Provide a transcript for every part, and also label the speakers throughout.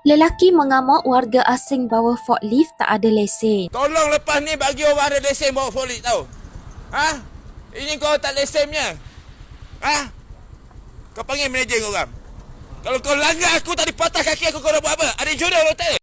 Speaker 1: Lelaki mengamuk warga asing bawa forklift tak ada lesen.
Speaker 2: Tolong lepas ni bagi orang ada lesen bawa forklift tau. Ha? Ini kau tak lesennya. Ha? Kau panggil manager kau orang. Kalau kau langgar aku tadi patah kaki aku, kau nak buat apa? Ada insurans atau tak?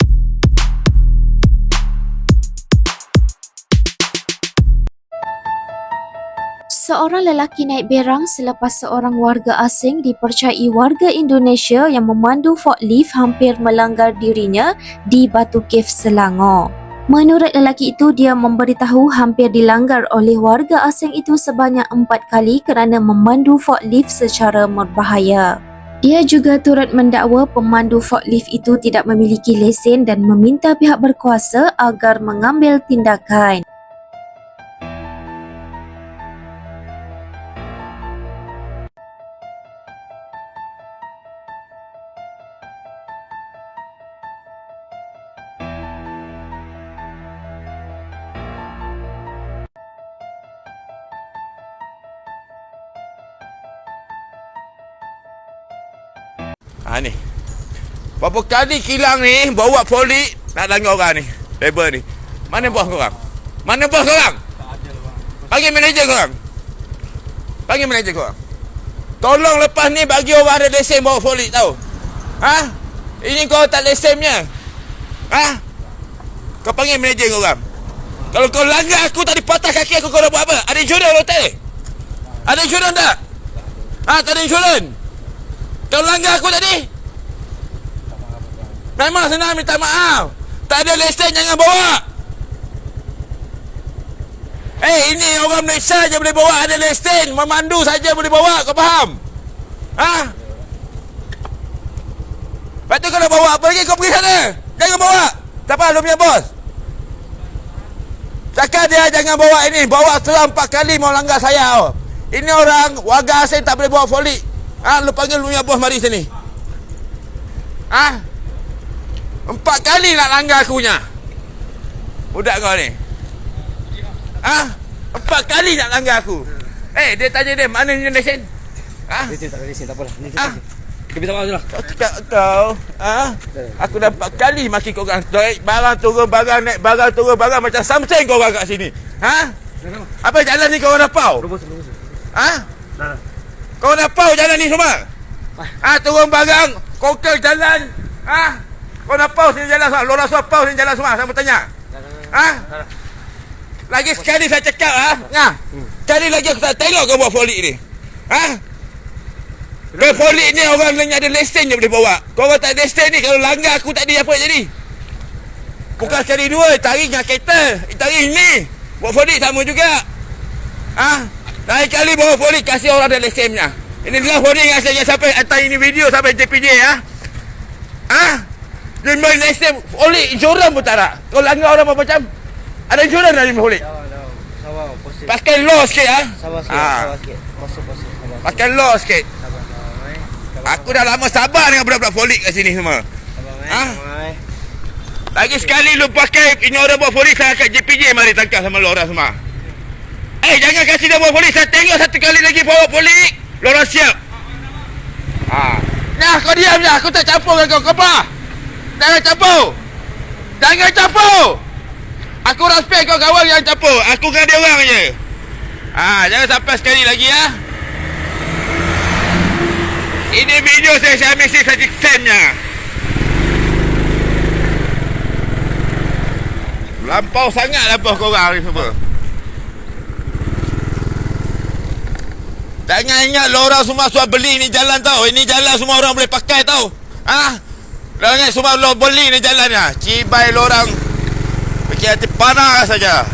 Speaker 1: Seorang lelaki naik berang selepas seorang warga asing dipercayai warga Indonesia yang memandu forklift hampir melanggar dirinya di Batu Cave, Selangor. Menurut lelaki itu, dia memberitahu hampir dilanggar oleh warga asing itu sebanyak 4 kali kerana memandu forklift secara berbahaya. Dia juga turut mendakwa pemandu forklift itu tidak memiliki lesen dan meminta pihak berkuasa agar mengambil tindakan.
Speaker 2: Ha ni. Berapa kali kilang ni bawa forklift nak langgar orang ni. Labor ni. Mana bos korang? Mana bos korang? Panggil manager korang. Panggil manager korang. Tolong lepas ni bagi orang ada lesen bawa forklift tau. Ha? Ini kau tak lesennya. Ha? Kau panggil manager korang. Kalau kau langgar aku tadi patah kaki aku, kau nak buat apa? Ada insurans atau tak? Ada insurans tak? Ha, tak ada insurans. Kau langgar aku tadi. Memang senang minta maaf. Tak ada lesen jangan bawa. Ini orang Malaysia je boleh bawa ada lesen. Memandu saja boleh bawa. Kau faham? Ha? Lepas tu kau nak bawa apa lagi? Kau pergi sana. Jangan bawa. Siapa lu punya bos? Cakap dia jangan bawa ini. Bawa selang 4 kali mau langgar saya. Oh. Ini orang warga asing tak boleh bawa forklift. Ha, lu panggil lu punya bos mari sini. Ha? 4 kali nak langgar aku punya. Budak kau ni. Ha? 4 kali nak langgar aku. Dia tanya dia, mana ni lesen? Ha?
Speaker 3: Dia tak ada lesen, tak apalah. Ni
Speaker 2: Ha?
Speaker 3: kita minta maaf je lah.
Speaker 2: Kau cakap kau. Ha? Aku dah 4 kali maki kau orang. Naik barang turun barang, naik barang turun barang macam something kau orang kat sini. Ha? Apa jalan ni kau orang napau?
Speaker 3: Berbosan.
Speaker 2: Ha?
Speaker 3: Dah.
Speaker 2: Kau napau jalan ni semua? Ha, turun barang, kokel jalan. Ha? Kau napau sini jalan semua. Lorang semua pau sini jalan semua. Saya bertanya. Ha? Lagi sekali saya cakap, ha? Ngah. Sekali lagi aku tak tengok kau bawa forklift ni. Ha? Kau forklift ni orang yang ada lesen je boleh bawa. Kau orang tak ada lesen ni, kalau langgar aku tadi apa jadi? Bukan sekali dua, tarik dengan kereta. Tarik ni. Bawa forklift sama juga. Ha? Lain kali bawa forklift kasih orang ada lesennya. Ini adalah warning yang saya sampai atas ini video sampai JPJ, ha? Ha? Dia main lesen forklift insurans pun tak ada. Kau langgar orang macam ada insurans dari forklift.
Speaker 3: Sabar, positif.
Speaker 2: Pakai law sikit, ha?
Speaker 3: Sabar sikit. Positif. Sabar.
Speaker 2: Pakai law sikit.
Speaker 3: Sabar.
Speaker 2: Aku dah lama sabar dengan budak-budak forklift kat sini semua. Ha? Lagi sekali lu pakai ini orang bawa forklift, saya akan JPJ mari tangkap sama lu orang semua. Jangan kasih dia bawa forklift. Saya tengok satu kali lagi bawa forklift, lu orang siap. Ha. Nah, kau diam je. Aku tak campur dengan kau. Kau apa? Jangan campur. Jangan campur. Aku respect kau kawan yang campur. Aku dengan dia orang je. Ha, jangan sampai sekali lagi, ya. Ini video saya ambil satu sennya. Lampau sangatlah bos korang ni semua. Jangan ingat lorang semua suruh beli ni jalan tau. Ini jalan semua orang boleh pakai tau. Ha? Jangan semua lo beli ni jalan ni. Cibai lorang. Fikir hati panas saja.